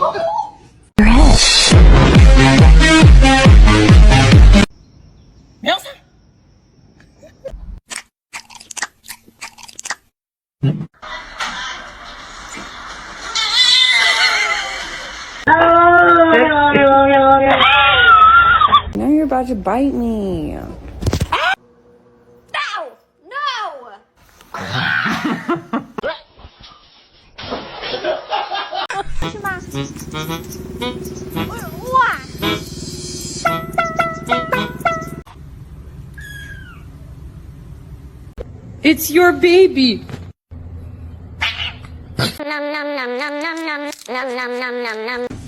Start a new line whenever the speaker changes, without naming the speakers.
Your head. Now you're about to bite me.
It's your baby.
Nom nom nom nom nom nom nom nom nom nom nom.